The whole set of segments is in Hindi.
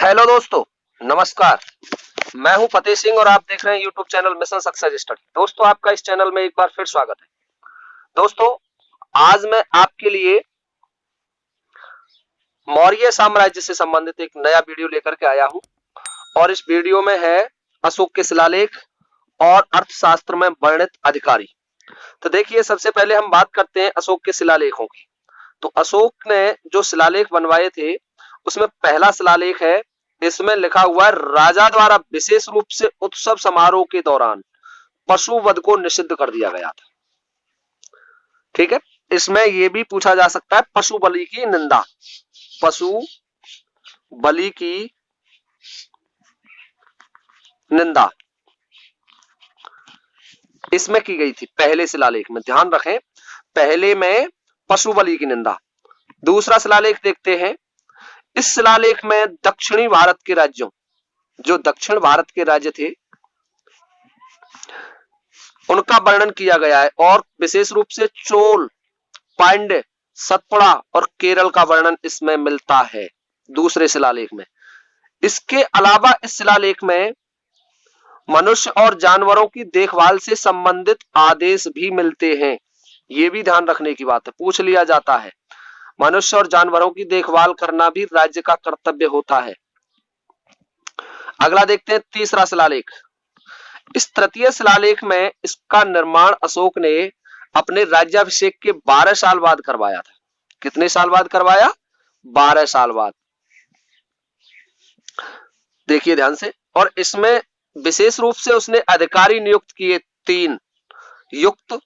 हेलो दोस्तों, नमस्कार। मैं हूं फतेह सिंह और आप देख रहे हैं YouTube channel mission success study. दोस्तों, आपका इस चैनल में एक बार फिर स्वागत है। दोस्तों, आज मैं आपके लिए मौर्य साम्राज्य से संबंधित एक नया वीडियो लेकर के आया हूं और इस वीडियो में है अशोक के शिलालेख और अर्थशास्त्र में वर्णित अधिकारी। तो देखिए, सबसे पहले हम बात करते हैं अशोक के शिलालेखों की। तो अशोक ने जो शिलालेख बनवाए थे उसमें पहला शिलालेख है, इसमें लिखा हुआ है राजा द्वारा विशेष रूप से उत्सव समारोह के दौरान पशु वध को निषिद्ध कर दिया गया था। ठीक है, इसमें यह भी पूछा जा सकता है पशु बलि की निंदा, पशु बलि की निंदा इसमें की गई थी पहले शिलालेख में। ध्यान रखें, पहले में पशु बलि की निंदा। दूसरा शिलालेख देखते हैं। इस शिलालेख में दक्षिणी भारत के राज्यों, जो दक्षिण भारत के राज्य थे, उनका वर्णन किया गया है और विशेष रूप से चोल, पांड्य, सतपुड़ा और केरल का वर्णन इसमें मिलता है दूसरे शिलालेख में। इसके अलावा इस शिलालेख में मनुष्य और जानवरों की देखभाल से संबंधित आदेश भी मिलते हैं। ये भी ध्यान रखने की बात है, पूछ लिया जाता है। मनुष्य और जानवरों की देखभाल करना भी राज्य का कर्तव्य होता है। अगला देखते हैं तीसरा शिलालेख। इस तृतीय शिलालेख में इसका निर्माण अशोक ने अपने राज्याभिषेक के 12 साल बाद करवाया था। कितने साल बाद करवाया? 12 साल बाद। देखिए ध्यान से। और इसमें विशेष रूप से उसने अधिकारी नियुक्त किए 3 युक्त,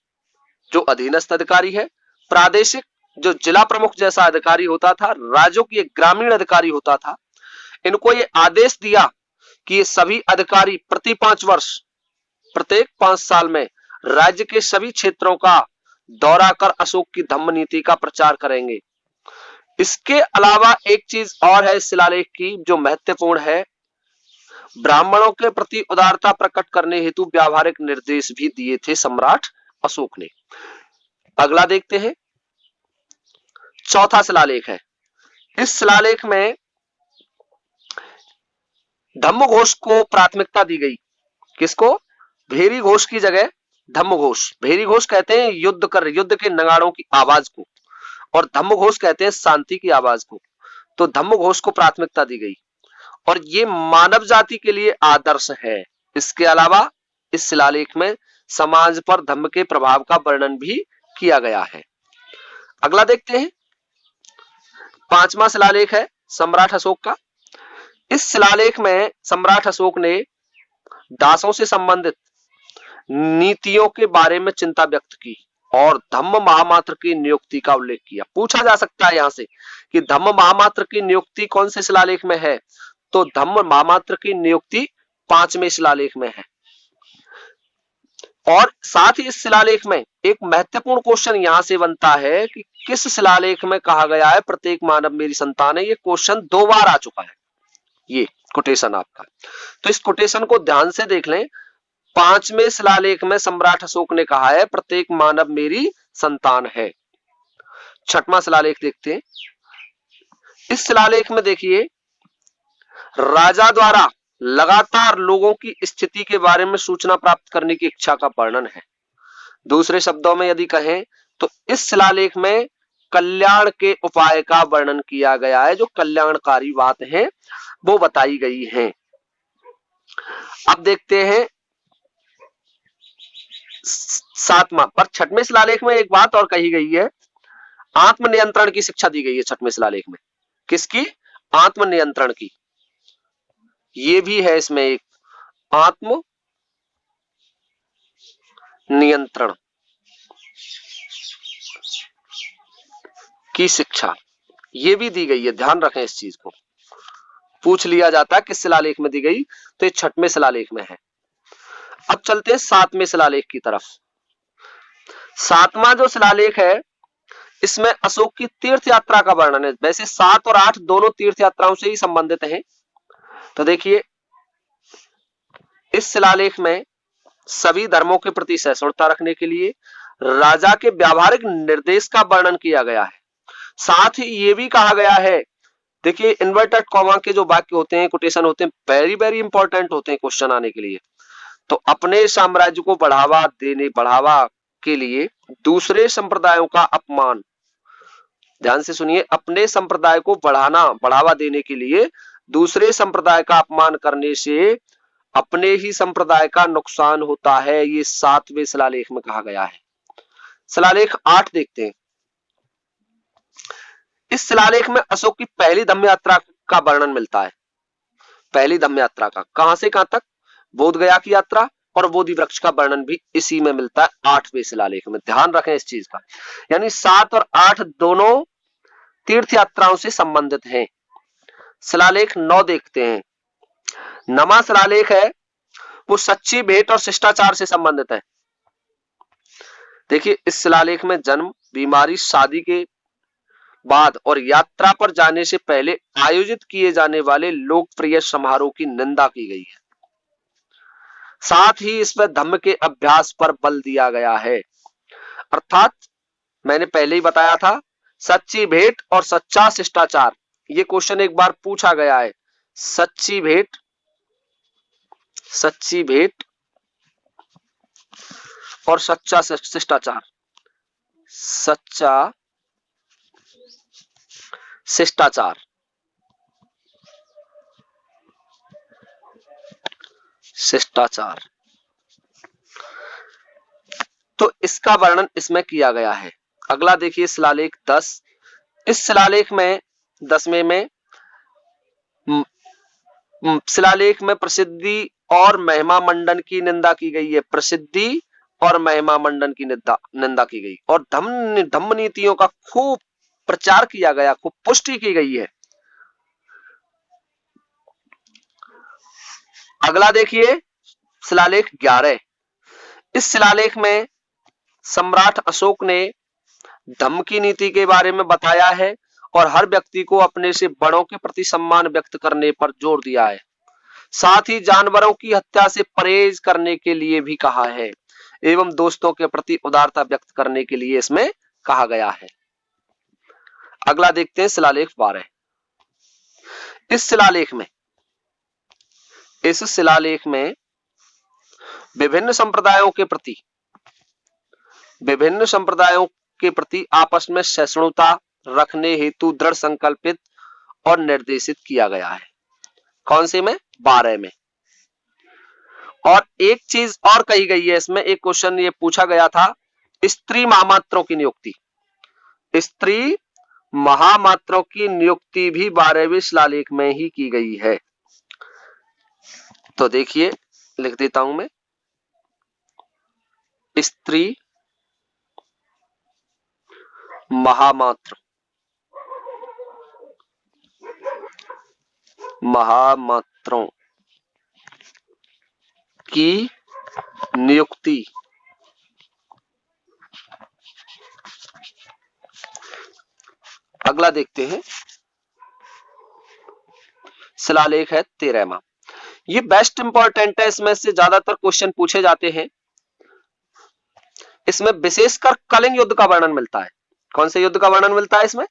जो अधीनस्थ अधिकारी है, प्रादेशिक, जो जिला प्रमुख जैसा अधिकारी होता था, राजकीय ग्रामीण अधिकारी होता था। इनको ये आदेश दिया कि ये सभी अधिकारी प्रति 5 वर्ष, प्रत्येक 5 साल में राज्य के सभी क्षेत्रों का दौरा कर अशोक की धम्म नीति का प्रचार करेंगे। इसके अलावा एक चीज और है इस शिलालेख की जो महत्वपूर्ण है, ब्राह्मणों के प्रति उदारता प्रकट करने हेतु व्यावहारिक निर्देश भी दिए थे सम्राट अशोक ने। अगला देखते हैं, चौथा शिलालेख है। इस शिलालेख में धम्म घोष को प्राथमिकता दी गई। किसको? भेरी घोष की जगह धम्म घोष। भेरी घोष कहते हैं युद्ध के नगाड़ों की आवाज को, और धम्म घोष कहते हैं शांति की आवाज को। तो धम्म घोष को प्राथमिकता दी गई और ये मानव जाति के लिए आदर्श है। इसके अलावा इस शिलालेख में समाज पर धम्म के प्रभाव का वर्णन भी किया गया है। अगला देखते हैं, 5वां शिलालेख है सम्राट अशोक का। इस शिलालेख में सम्राट अशोक ने दासों से संबंधित नीतियों के बारे में चिंता व्यक्त की और धम्म महामात्र की नियुक्ति का उल्लेख किया। पूछा जा सकता है यहां से कि धम्म महामात्र की नियुक्ति कौन से शिलालेख में है? तो धम्म महामात्र की नियुक्ति 5वें शिलालेख में है। और साथ ही इस शिलालेख में एक महत्वपूर्ण क्वेश्चन यहां से बनता है कि किस शिलालेख में कहा गया है प्रत्येक मानव मेरी संतान है। ये क्वेश्चन 2 बार आ चुका है, ये कोटेशन आपका। तो इस कोटेशन को ध्यान से देख लें। 5वें शिलालेख में सम्राट अशोक ने कहा है प्रत्येक मानव मेरी संतान है। 6वां शिलालेख देखते हैं। इस शिलालेख में देखिए, राजा द्वारा लगातार लोगों की स्थिति के बारे में सूचना प्राप्त करने की इच्छा का वर्णन है। दूसरे शब्दों में यदि कहें तो इस शिलालेख में कल्याण के उपाय का वर्णन किया गया है। जो कल्याणकारी बात है वो बताई गई है। अब देखते हैं 7वां। पर 6वें शिलालेख में एक बात और कही गई है, आत्मनियंत्रण की शिक्षा दी गई है 6वें शिलालेख में। किसकी? आत्मनियंत्रण की। ये भी है इसमें एक आत्म नियंत्रण की शिक्षा, ये भी दी गई है। ध्यान रखें इस चीज को, पूछ लिया जाता है किस शिलालेख में दी गई, तो ये 6वें शिलालेख में है। अब चलते हैं 7वें शिलालेख की तरफ। 7वां जो शिलालेख है इसमें अशोक की तीर्थ यात्रा का वर्णन है। वैसे 7 और 8 दोनों तीर्थ यात्राओं से ही संबंधित हैं। तो देखिए, इस शिलालेख में सभी धर्मों के प्रति सहिष्णुता रखने के लिए राजा के व्यावहारिक निर्देश का वर्णन किया गया है। साथ ही ये भी कहा गया है देखिए इन्वर्टेड कॉमा के जो वाक्य होते हैं, कोटेशन होते हैं, वेरी वेरी इंपॉर्टेंट होते हैं क्वेश्चन आने के लिए। तो अपने साम्राज्य को बढ़ावा के लिए दूसरे संप्रदायों का अपमान, ध्यान से सुनिए, अपने संप्रदाय को बढ़ावा देने के लिए दूसरे संप्रदाय का अपमान करने से अपने ही संप्रदाय का नुकसान होता है, ये 7वें शिलालेख में कहा गया है। शिलालेख 8 देखते हैं। इस शिलालेख में अशोक की पहली धम्म यात्रा का वर्णन मिलता है। पहली धम्म यात्रा का कहां से कहां तक, बोध गया की यात्रा और बोधि वृक्ष का वर्णन भी इसी में मिलता है 8वें शिलालेख में। ध्यान रखें इस चीज का, यानी 7 और 8 दोनों तीर्थ यात्राओं से संबंधित हैं। शिलालेख 9 देखते हैं। नमा शिलालेख है वो सच्ची भेंट और शिष्टाचार से संबंधित है। देखिए इस शिलालेख में जन्म, बीमारी, शादी के बाद और यात्रा पर जाने से पहले आयोजित किए जाने वाले लोकप्रिय समारोह की निंदा की गई है। साथ ही इसमें धम्म के अभ्यास पर बल दिया गया है। अर्थात मैंने पहले ही बताया था, सच्ची भेंट और सच्चा शिष्टाचार, ये क्वेश्चन एक बार पूछा गया है। सच्ची भेंट और सच्चा शिष्टाचार, सच्चा शिष्टाचार, शिष्टाचार, तो इसका वर्णन इसमें किया गया है। अगला देखिए शिलालेख 10। इस शिलालेख में 10वें में शिलालेख में प्रसिद्धि और महिमा मंडन की निंदा की गई है। प्रसिद्धि और महिमा मंडन की निंदा की गई और धम्म नीतियों का खूब प्रचार किया गया, खूब पुष्टि की गई है। अगला देखिए शिलालेख 11। इस शिलालेख में सम्राट अशोक ने धम्म की नीति के बारे में बताया है और हर व्यक्ति को अपने से बड़ों के प्रति सम्मान व्यक्त करने पर जोर दिया है। साथ ही जानवरों की हत्या से परहेज करने के लिए भी कहा है एवं दोस्तों के प्रति उदारता व्यक्त करने के लिए इसमें कहा गया है। अगला देखते हैं शिलालेख 12। इस शिलालेख में विभिन्न संप्रदायों के प्रति आपस में सहिष्णुता रखने हेतु दृढ़ संकल्पित और निर्देशित किया गया है। कौन से में, 12 में। और एक चीज और कही गई है इसमें, एक क्वेश्चन ये पूछा गया था, स्त्री महामात्रों की नियुक्ति। स्त्री महामात्रों की नियुक्ति भी 12वें शिलालेख में ही की गई है। तो देखिए लिख देता हूं मैं, स्त्री महामात्रों की नियुक्ति अगला देखते हैं शिलालेख है 13वां। ये बेस्ट इंपॉर्टेंट है, इसमें से ज्यादातर क्वेश्चन पूछे जाते हैं। इसमें विशेषकर कलिंग युद्ध का वर्णन मिलता है। कौन से युद्ध का वर्णन मिलता है इसमें,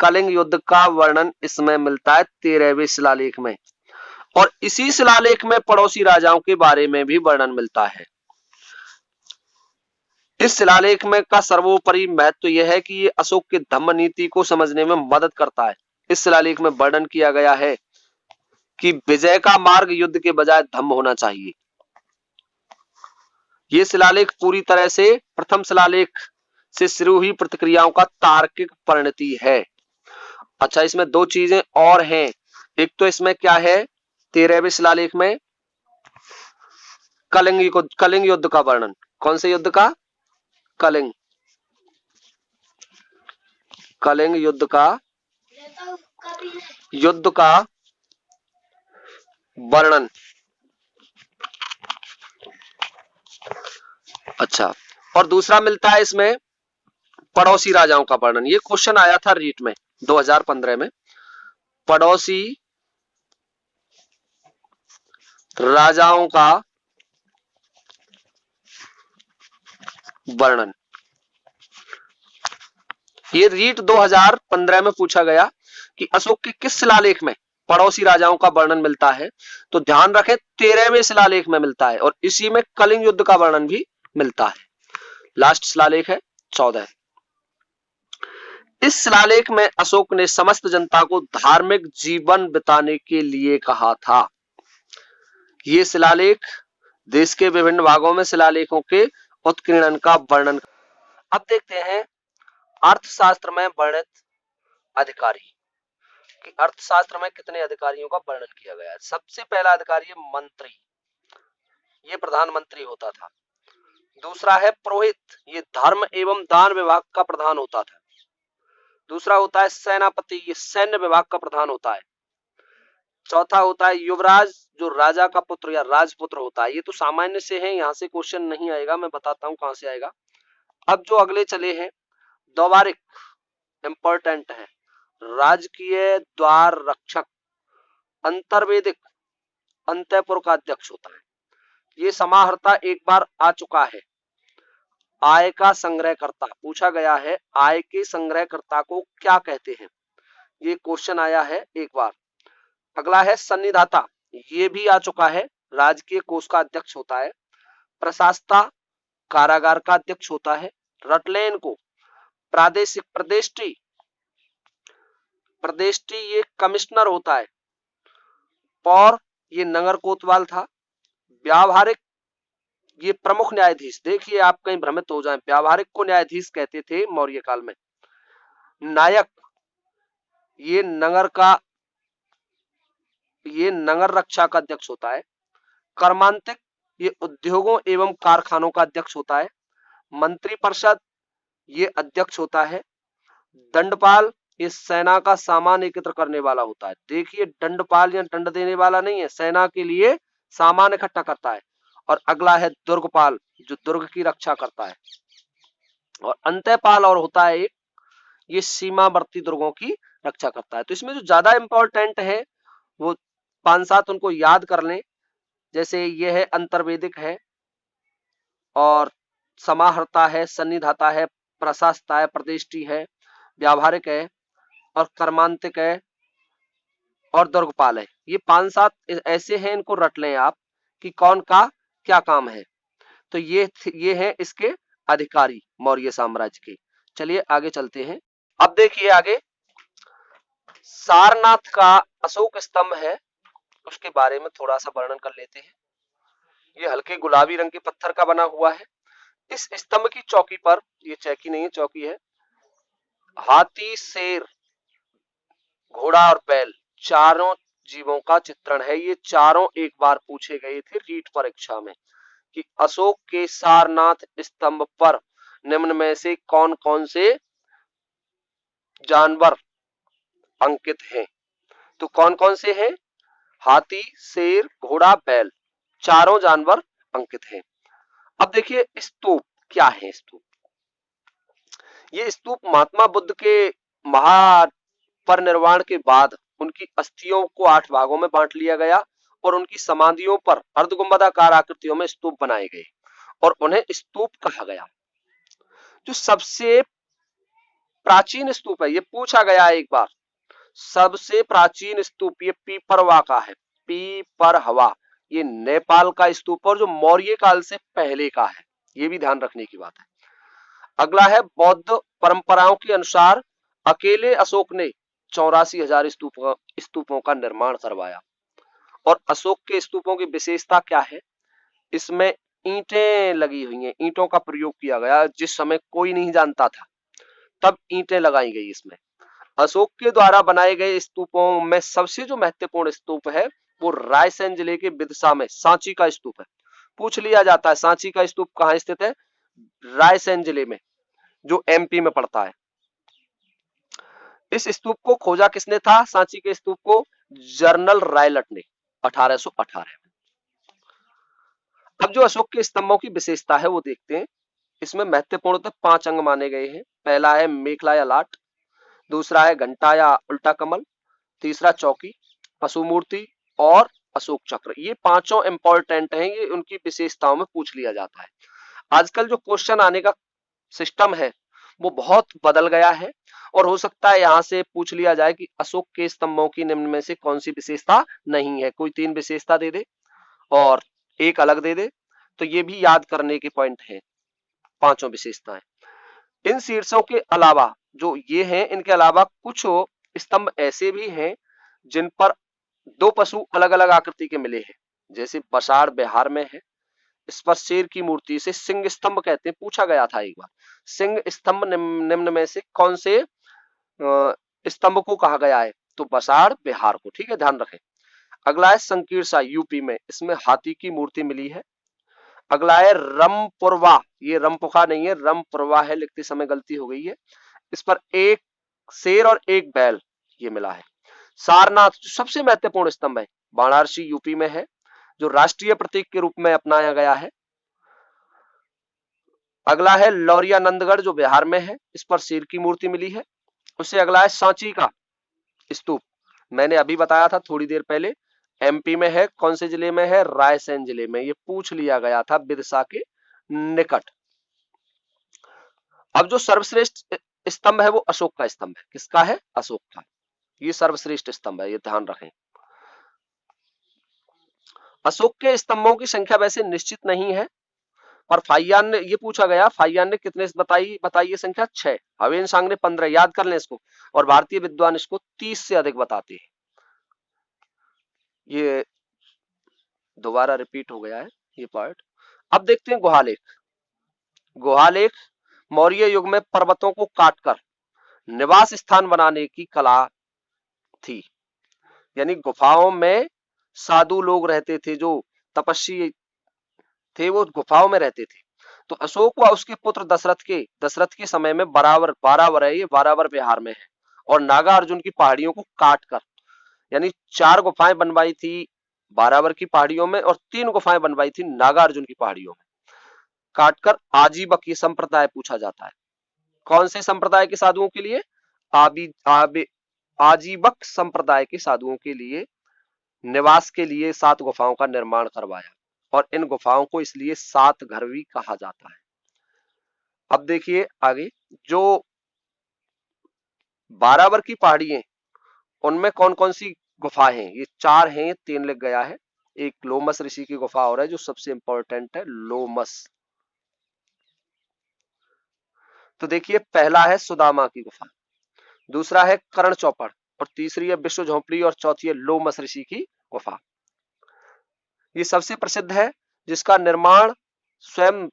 कलिंग युद्ध का वर्णन इसमें मिलता है 13वें शिलालेख में। और इसी शिलालेख में पड़ोसी राजाओं के बारे में भी वर्णन मिलता है। इस शिलालेख में का सर्वोपरि महत्व यह है कि ये अशोक के धम्म नीति को समझने में मदद करता है। इस शिलालेख में वर्णन किया गया है कि विजय का मार्ग युद्ध के बजाय धम्म होना चाहिए। ये शिलालेख पूरी तरह से प्रथम शिलालेख से शुरू हुई प्रतिक्रियाओं का तार्किक परिणति है। अच्छा, इसमें दो चीजें और हैं। एक तो इसमें क्या है, 13वें शिलालेख में कलिंग युद्ध का वर्णन। कौन से युद्ध का, कलिंग युद्ध का वर्णन। अच्छा, और दूसरा मिलता है इसमें पड़ोसी राजाओं का वर्णन। ये क्वेश्चन आया था रीट में 2015 में, पड़ोसी राजाओं का वर्णन। ये रीट 2015 में पूछा गया। कि अशोक के किस शिलालेख में पड़ोसी राजाओं का वर्णन मिलता है, तो ध्यान रखें 13वें शिलालेख में मिलता है और इसी में कलिंग युद्ध का वर्णन भी मिलता है। लास्ट शिलालेख है 14। इस शिलालेख में अशोक ने समस्त जनता को धार्मिक जीवन बिताने के लिए कहा था। ये शिलालेख देश के विभिन्न भागों में शिलालेखों के उत्कीर्णन का वर्णन। अब देखते हैं अर्थशास्त्र में वर्णित अधिकारी कि अर्थशास्त्र में कितने अधिकारियों का वर्णन किया गया है। सबसे पहला अधिकारी है मंत्री, ये प्रधानमंत्री होता था। दूसरा है पुरोहित, ये धर्म एवं दान विभाग का प्रधान होता था। दूसरा होता है सेनापति, ये सैन्य विभाग का प्रधान होता है। चौथा होता है युवराज, जो राजा का पुत्र या राजपुत्र होता है। ये तो सामान्य से है, यहाँ से क्वेश्चन नहीं आएगा, मैं बताता हूँ कहां से आएगा। अब जो अगले चले हैं द्वारिक, इंपॉर्टेंट है। राजकीय द्वार रक्षक, अंतर्वेदिक, अंतःपुर का अध्यक्ष होता है। ये समाहर्ता एक बार आ चुका है। आय का संग्रहकर्ता, पूछा गया है आय के संग्रहकर्ता को क्या कहते हैं, ये क्वेश्चन आया है एक बार। अगला है सन्निधाता, ये भी आ चुका है, राजकीय कोष का अध्यक्ष होता है। प्रशासता, कारागार का अध्यक्ष होता है। रटलेन को प्रादेशिक, प्रदेष्टि ये कमिश्नर होता है। और ये नगर कोतवाल था। व्यावहारिक, ये प्रमुख न्यायाधीश, देखिए आप कहीं भ्रमित हो जाएं, व्यावहारिक को न्यायाधीश कहते थे मौर्य काल में। नायक, ये नगर रक्षा का अध्यक्ष होता है। कर्मांतिक, ये उद्योगों एवं कारखानों का अध्यक्ष होता है। मंत्रिपरिषद, ये अध्यक्ष होता है। दंडपाल, ये सेना का सामान एकत्र करने वाला होता है। देखिए दंडपाल या दंड देने वाला नहीं है, सेना के लिए सामान इकट्ठा करता है। और अगला है दुर्गपाल, जो दुर्ग की रक्षा करता है। और अंतःपाल और होता है एक, ये सीमावर्ती दुर्गों की रक्षा करता है। तो इसमें जो ज्यादा इंपॉर्टेंट है वो 5-7 उनको याद कर लें। जैसे ये है अंतर्वेदिक है, और समाहर्ता है, सन्निधाता है, प्रशासता है, प्रदेष्टि है, व्यावहारिक है, और कर्मांतिक है, और दुर्गपाल है। ये 5-7 ऐसे हैं, इनको रट लें आप कि कौन का क्या काम है। तो ये है इसके अधिकारी मौर्य साम्राज्य के। चलिए आगे चलते हैं। अब देखिए आगे सारनाथ का अशोक स्तंभ है, उसके बारे में थोड़ा सा वर्णन कर लेते हैं। ये हल्के गुलाबी रंग के पत्थर का बना हुआ है। इस स्तंभ की चौकी पर, ये चौकी नहीं है, चौकी है, हाथी, शेर, घोड़ा और बैल, चारों जीवों का चित्रण है। ये चारों एक बार पूछे गए थे रीट परीक्षा में कि अशोक के सारनाथ स्तंभ पर निम्न में से कौन कौन से जानवर अंकित हैं। तो कौन कौन से हैं? हाथी, शेर, घोड़ा, बैल, चारों जानवर अंकित हैं। अब देखिए स्तूप क्या है। स्तूप, ये स्तूप महात्मा बुद्ध के महापरिनिर्वाण के बाद उनकी अस्थियों को 8 भागों में बांट लिया गया और उनकी समाधियों पर अर्धगुंबदाकार आकृतियों में स्तूप बनाए गए और उन्हें स्तूप कहा गया। जो सबसे प्राचीन स्तूप है, ये पूछा गया एक बार, सबसे प्राचीन स्तूप ये पीपरवा का है। पीपरहवा, ये नेपाल का स्तूप और जो मौर्य काल से पहले का है, ये भी ध्यान रखने की बात है। अगला है बौद्ध परंपराओं के अनुसार अकेले अशोक ने 84,000 स्तूपों का निर्माण करवाया। और अशोक के स्तूपों की विशेषता क्या है? इसमें ईंटें लगी हुई हैं, ईंटों का प्रयोग किया गया। जिस समय कोई नहीं जानता था तब ईंटें लगाई गई इसमें। अशोक के द्वारा बनाए गए स्तूपों में सबसे जो महत्वपूर्ण स्तूप है वो रायसेन जिले के विदिशा में सांची का स्तूप है। पूछ लिया जाता है सांची का स्तूप कहाँ स्थित है? रायसेन जिले में, जो एमपी में पड़ता है। इस स्तूप को खोजा किसने था? सांची के स्तूप को जनरल रायलट ने 1818 में। अब जो अशोक के स्तंभों की विशेषता है वो देखते हैं। इसमें महत्वपूर्णतः 5 अंग माने गए हैं। पहला है मेखला या लाट, दूसरा है घंटा या उल्टा कमल, तीसरा चौकी, पशु मूर्ति और अशोक चक्र। ये पांचों इंपॉर्टेंट हैं, ये उनकी विशेषताओं में पूछ लिया जाता है। आजकल जो क्वेश्चन आने का सिस्टम है वो बहुत बदल गया है और हो सकता है यहां से पूछ लिया जाए कि अशोक के स्तंभों की निम्न में से कौन सी विशेषता नहीं है, कोई 3 विशेषता दे दे और एक अलग दे दे, तो ये भी याद करने के पॉइंट है, पांचों विशेषताएं। इन शीर्षों के अलावा जो ये हैं, इनके अलावा कुछ स्तंभ ऐसे भी हैं जिन पर दो पशु अलग अलग आकृति के मिले हैं, जैसे बसाड़ बिहार में है, इस पर शेर की मूर्ति से सिंह स्तंभ कहते हैं। पूछा गया था एक बार, सिंह स्तंभ निम्न में से कौन से स्तंभ को कहा गया है, तो बसाड़ बिहार को। ठीक है, ध्यान रखें। अगला है संकीर्षा यूपी में, इसमें हाथी की मूर्ति मिली है। अगला है रमपुरवा, ये रमपुखा नहीं है, रमपुरवा है, लिखते समय गलती हो गई है। इस पर एक शेर और एक बैल ये मिला है। सारनाथ सबसे महत्वपूर्ण स्तंभ है, वाराणसी यूपी में है, जो राष्ट्रीय प्रतीक के रूप में अपनाया गया है। अगला है लौरियानंदगढ़ जो बिहार में है, इस पर शेर की मूर्ति मिली है। उससे अगला है सांची का स्तूप, मैंने अभी बताया था थोड़ी देर पहले, एमपी में है, कौन से जिले में है, रायसेन जिले में, ये पूछ लिया गया था विदिशा के निकट। अब जो सर्वश्रेष्ठ स्तंभ है वो अशोक का स्तंभ है। किसका है, अशोक का, ये सर्वश्रेष्ठ स्तंभ है, ये ध्यान रखें। अशोक के स्तंभों की संख्या वैसे निश्चित नहीं है, और फाइयान ने ये पूछा गया, फाइयान ने कितने बताइए संख्या, 6, हवेन सांग ने 15, याद कर लें इसको, और भारतीय विद्वान इसको 30 से अधिक बताते हैं। ये दोबारा रिपीट हो गया है ये पार्ट। अब देखते हैं गुहालेख। गुहालेख मौर्य युग में पर्वतों को काटकर निवास स्थान बनाने की कला थी, यानी गुफाओं में साधु लोग रहते थे, जो तपस्वी थे वो गुफाओं में रहते थे। तो अशोक व उसके पुत्र दशरथ के समय में बारावर है, ये बारावर बिहार में है, और नागा अर्जुन की पहाड़ियों को काट कर, यानी 4 गुफाएं बनवाई थी बारावर की पहाड़ियों में और 3 गुफाएं बनवाई थी नागा अर्जुन की पहाड़ियों में, काटकर आजीवक ये संप्रदाय पूछा जाता है। कौन से संप्रदाय के साधुओं के लिए, आजीवक संप्रदाय के साधुओं के लिए निवास के लिए 7 गुफाओं का निर्माण करवाया, और इन गुफाओं को इसलिए 7 घर भी कहा जाता है। अब देखिए आगे, जो बारावर की पहाड़ी है उनमें कौन कौन सी गुफाएं हैं, ये 4 हैं, 3 लिख गया है। एक लोमस ऋषि की गुफा और है जो सबसे इंपॉर्टेंट है, लोमस। तो देखिए पहला है सुदामा की गुफा, दूसरा है कर्ण चौपड़, और तीसरी है विश्व झोंपड़ी, और चौथी है लोमस ऋषि की गुफा। ये सबसे प्रसिद्ध है, जिसका निर्माण स्वयं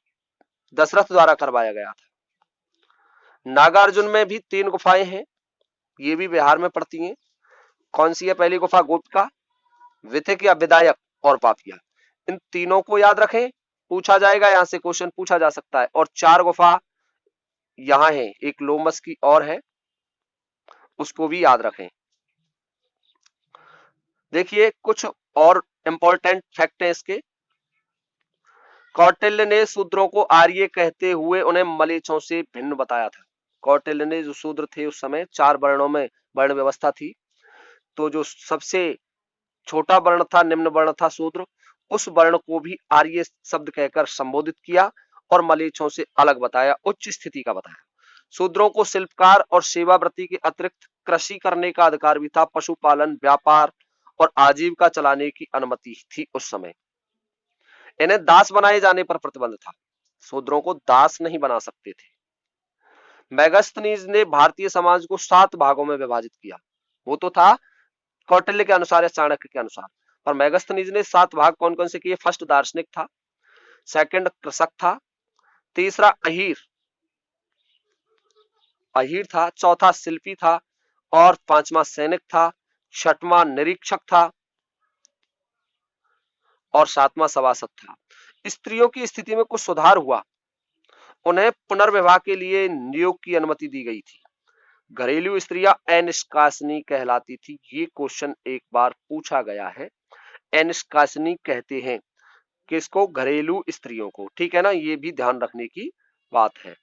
दशरथ द्वारा करवाया गया था। नागार्जुन में भी 3 गुफाएं हैं, ये भी बिहार में पड़ती हैं। कौन सी है पहली गुफा, गोपिका, विथिक या विदायक और पापिया। इन तीनों को याद रखें, पूछा जाएगा, यहां से क्वेश्चन पूछा जा सकता है। और 4 गुफा यहां है, एक लोमस की और है, उसको भी याद रखें। देखिए कुछ और इंपॉर्टेंट फैक्ट है इसके। कौटिल्य ने शूद्रों को आर्य कहते हुए उन्हें मलेच्छों से भिन्न बताया था। कौटिल्य ने, जो शूद्र थे उस समय 4 वर्णों में वर्ण व्यवस्था थी, तो जो सबसे छोटा वर्ण था, निम्न वर्ण था शूद्र, उस वर्ण को भी आर्य शब्द कहकर संबोधित किया और मलेच्छों से अलग बताया, उच्च स्थिति का बताया। शूद्रों को शिल्पकार और सेवावृत्ति के अतिरिक्त कृषि करने का अधिकार भी था, पशुपालन, व्यापार और आजीविका चलाने की अनुमति थी उस समय। इन्हें दास बनाए जाने पर प्रतिबंध था, शूद्रों को दास नहीं बना सकते थे। मेगास्थनीज ने भारतीय समाज को 7 भागों में विभाजित किया, वो तो था कौटिल्य के अनुसार या चाणक्य के अनुसार, पर मेगास्थनीज ने 7 भाग कौन कौन से किए, फर्स्ट दार्शनिक था, सेकंड कृषक था, तीसरा अहीर था, चौथा शिल्पी था, और 5वां सैनिक था, 6वां निरीक्षक था, और 7वां सभासद था। स्त्रियों की स्थिति में कुछ सुधार हुआ, उन्हें पुनर्विवाह के लिए नियोग की अनुमति दी गई थी। घरेलू स्त्रियां अनिष्कासनी कहलाती थी, ये क्वेश्चन एक बार पूछा गया है। अनिष्कासनी कहते हैं किसको, घरेलू स्त्रियों को, ठीक है ना, ये भी ध्यान रखने की बात है।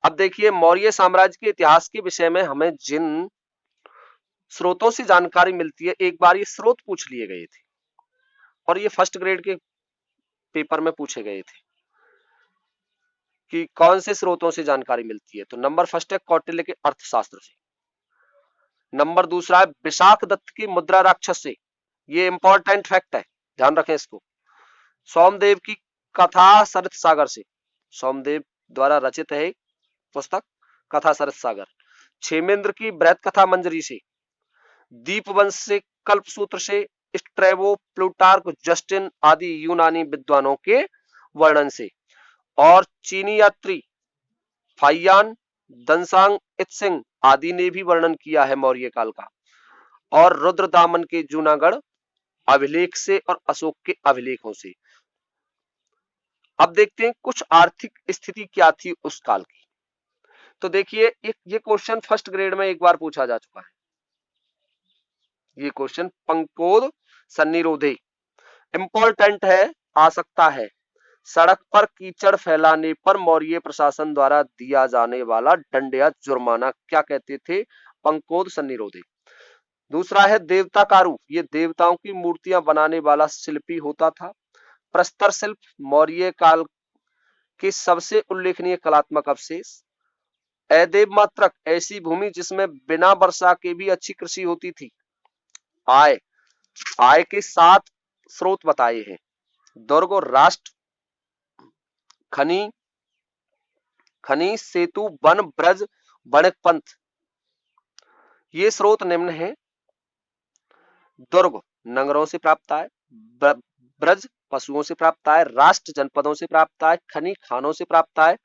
अब देखिए मौर्य साम्राज्य के इतिहास के विषय में हमें जिन स्रोतों से जानकारी मिलती है, एक बार ये स्रोत पूछ लिए गए थे और ये फर्स्ट ग्रेड के पेपर में पूछे गए थे कि कौन से स्रोतों से जानकारी मिलती है। तो नंबर फर्स्ट है कौटिल्य के अर्थशास्त्र से, नंबर दूसरा है विशाख दत्त की मुद्रा राक्षस से, ये इंपॉर्टेंट फैक्ट है, ध्यान रखें इसको। सोमदेव की कथा सरित सागर से, सोमदेव द्वारा रचित है पुस्तक कथा सरित सागर। क्षेमेंद्र की बृहत कथा मंजरी से, दीपवंश से, कल्पसूत्र से, स्ट्रेबो, प्लूटार्क, जस्टिन आदि यूनानी विद्वानों के वर्णन से, और चीनी यात्री फाइयान, दनसांग इत्सिंग आदि ने भी वर्णन किया है मौर्य काल का, और रुद्रदामन के जूनागढ़ अभिलेख से और अशोक के अभिलेखों से। अब देखते हैं कुछ आर्थिक स्थिति क्या थी उस काल की। तो देखिए एक ये क्वेश्चन फर्स्ट ग्रेड में एक बार पूछा जा चुका है, ये क्वेश्चन पंकोद सन्निरोधे इंपॉर्टेंट है, आ सकता है। सड़क पर कीचड़ फैलाने पर मौर्य प्रशासन द्वारा दिया जाने वाला दंड या जुर्माना क्या कहते थे? पंकोद सन्निरोधे। दूसरा है देवताकारु, ये देवताओं की मूर्तियां बनाने वाला शिल्पी होता था। प्रस्तर शिल्प मौर्य काल के सबसे उल्लेखनीय कलात्मक अवशेष। अदेव मात्रक, ऐसी भूमि जिसमें बिना वर्षा के भी अच्छी कृषि होती थी। आय, आय के 7 स्रोत बताए हैं। दुर्ग, राष्ट्र, खनि, खनि, सेतु, वन, ब्रज, वणिक पंथ, ये स्रोत निम्न है। दुर्ग नगरों से प्राप्त आय, ब्रज पशुओं से प्राप्त आय, राष्ट्र जनपदों से प्राप्त आय, खनि खानों से प्राप्त आय,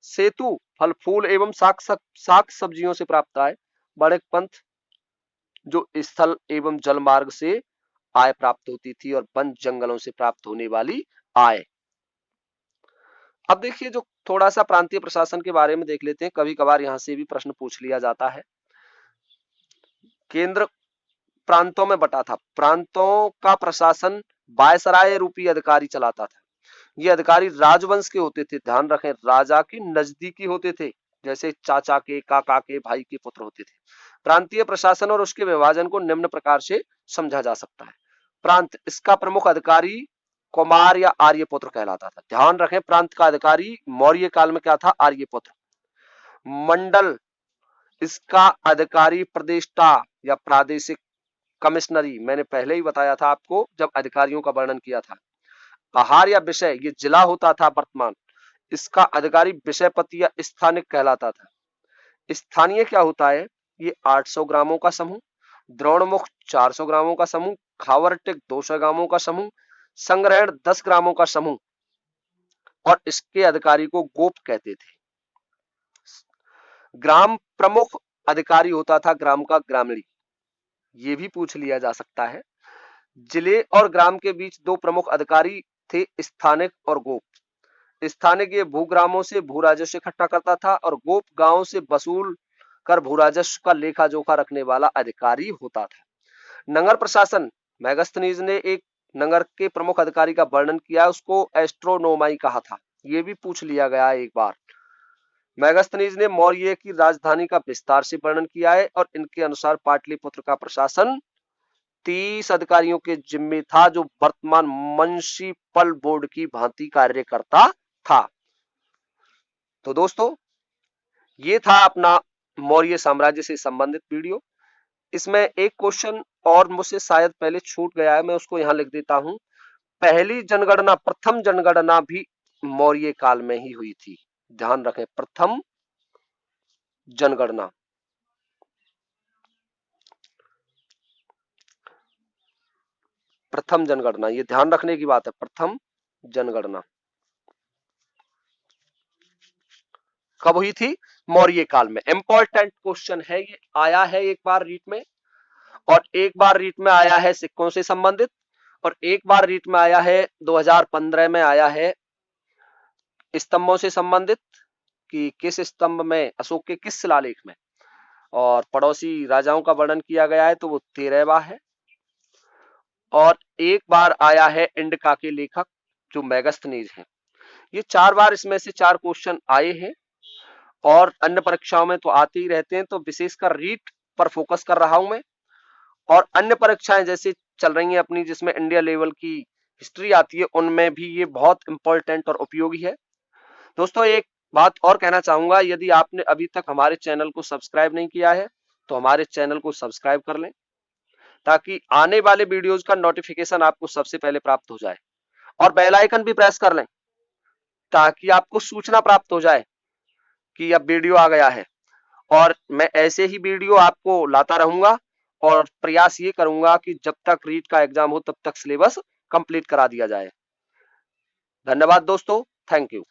सेतु फल फूल एवं साग सब्जियों से प्राप्त आय, वणिक पंथ जो स्थल एवं जल मार्ग से आय प्राप्त होती थी, और वन जंगलों से प्राप्त होने वाली आय। अब देखिए जो थोड़ा सा प्रांतीय प्रशासन के बारे में देख लेते हैं, कभी कभार यहां से भी प्रश्न पूछ लिया जाता है। केंद्र प्रांतों में बटा था, प्रांतों का प्रशासन वायसराय रूपी अधिकारी चलाता था। ये अधिकारी राजवंश के होते थे, ध्यान रखें, राजा के नजदीकी होते थे, जैसे चाचा के, काका के, भाई के पुत्र होते थे। प्रांतीय प्रशासन और उसके विभाजन को निम्न प्रकार से समझा जा सकता है। प्रांत, इसका प्रमुख अधिकारी कुमार या आर्यपुत्र कहलाता था। ध्यान रखें प्रांत का अधिकारी मौर्य काल में क्या था? आर्यपुत्र। मंडल, इसका अधिकारी प्रदेष्टा या प्रादेशिक कमिश्नरी, मैंने पहले ही बताया था आपको जब अधिकारियों का वर्णन किया था। आहार या विषय, ये जिला होता था वर्तमान, इसका अधिकारी विषयपति या स्थानिक कहलाता था। स्थानीय क्या होता है? ये 800 ग्रामों का समूह, द्रोणमुख 400 ग्रामों का समूह, खावरटिक 200 ग्रामों का समूह, संग्रहण 10 ग्रामों का समूह, और इसके अधिकारी को गोप कहते थे। ग्राम प्रमुख अधिकारी होता था ग्राम का ग्रामीण, ये भी पूछ लिया जा सकता है। जिले और ग्राम के बीच 2 प्रमुख अधिकारी थे, स्थानिक और गोप। स्थानिक ये भूग्रामों से भू राजस्व इकट्ठा करता था, और गोप गांव से वसूल कर भू राजस्व का लेखा जोखा रखने वाला अधिकारी होता था। नगर प्रशासन, मेगास्थनीज ने एक नगर के प्रमुख अधिकारी का वर्णन किया, उसको एस्ट्रोनोमाई कहा था, ये भी पूछ लिया गया एक बार। मेगास्थनीज ने मौर्य की राजधानी का विस्तार से वर्णन किया है, और इनके अनुसार पाटलिपुत्र का प्रशासन 30 अधिकारियों के जिम्मे था, जो वर्तमान म्युनिसिपल बोर्ड की भांति कार्य करता था। तो दोस्तों ये था अपना मौर्य साम्राज्य से संबंधित वीडियो। इसमें एक क्वेश्चन और मुझसे शायद पहले छूट गया है, मैं उसको यहां लिख देता हूं। पहली जनगणना, प्रथम जनगणना भी मौर्य काल में ही हुई थी, ध्यान रखें, प्रथम जनगणना। प्रथम जनगणना, ये ध्यान रखने की बात है, प्रथम जनगणना कब हुई थी? मौर्य काल में। इंपॉर्टेंट क्वेश्चन है, ये आया है एक बार रीट में, और एक बार रीट में आया है सिक्कों से संबंधित, और एक बार रीट में आया है 2015 में आया है स्तंभों से संबंधित, कि किस स्तंभ में, अशोक के किस शिलालेख में, और पड़ोसी राजाओं का वर्णन किया गया है, तो वो 13वां है। और एक बार आया है इंडिका के लेखक जो मेगास्थनीज हैं। ये 4 बार इसमें से 4 क्वेश्चन आए हैं, और अन्य परीक्षाओं में तो आते ही रहते हैं, तो विशेषकर रीट पर फोकस कर रहा हूं मैं। और अन्य परीक्षाएं जैसे चल रही हैं अपनी, जिसमें इंडिया लेवल की हिस्ट्री आती है, उनमें भी ये बहुत इंपॉर्टेंट और उपयोगी है। दोस्तों एक बात और कहना चाहूंगा, यदि आपने अभी तक हमारे चैनल को सब्सक्राइब नहीं किया है तो हमारे चैनल को सब्सक्राइब कर लें, ताकि आने वाले वीडियोज का नोटिफिकेशन आपको सबसे पहले प्राप्त हो जाए, और बेल आइकन भी प्रेस कर लें ताकि आपको सूचना प्राप्त हो जाए कि अब वीडियो आ गया है। और मैं ऐसे ही वीडियो आपको लाता रहूंगा और प्रयास ये करूंगा कि जब तक रीट का एग्जाम हो तब तक सिलेबस कंप्लीट करा दिया जाए। धन्यवाद दोस्तों, थैंक यू।